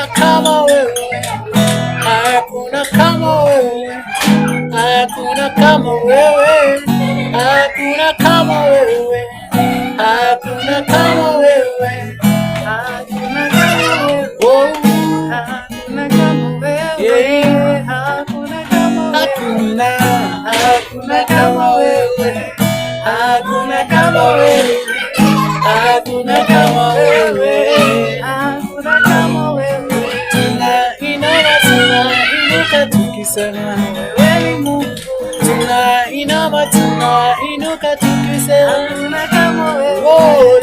hakuna kama wewe, hakuna kama wewe, hakuna kama wewe, hakuna kama wewe, hakuna kama wewe, hakuna kama wewe, oh, hakuna kama wewe, hakuna kama wewe, hakuna kama wewe, hakuna kama wewe, hakuna kama wewe, hakuna kama wewe. Tunainuka tukisema wewe ni Mungu, tunainuka tukisema hakuna kama wewe, oh,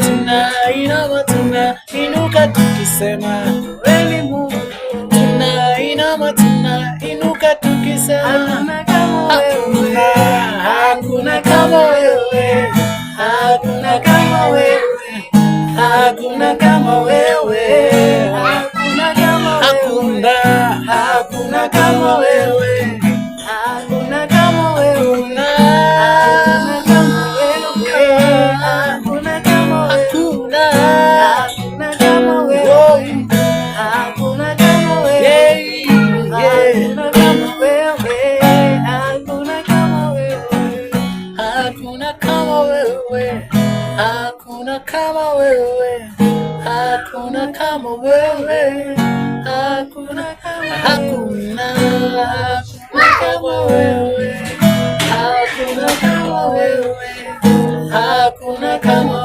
tunainuka tukisema wewe ni Mungu, tunainuka tukisema hakuna kama wewe, hakuna kama wewe, hakuna kama wewe, hakuna kama wewe, hakuna kama wewe, hakuna kama wewe, hakuna kama wewe, hakuna kama wewe, hakuna kama wewe, hakuna kama wewe, hakuna kama wewe, hakuna kama wewe, hakuna kama wewe, hakuna kama wewe, hakuna kama wewe, hakuna kama wewe, hakuna kama wewe, hakuna kama wewe, hakuna kama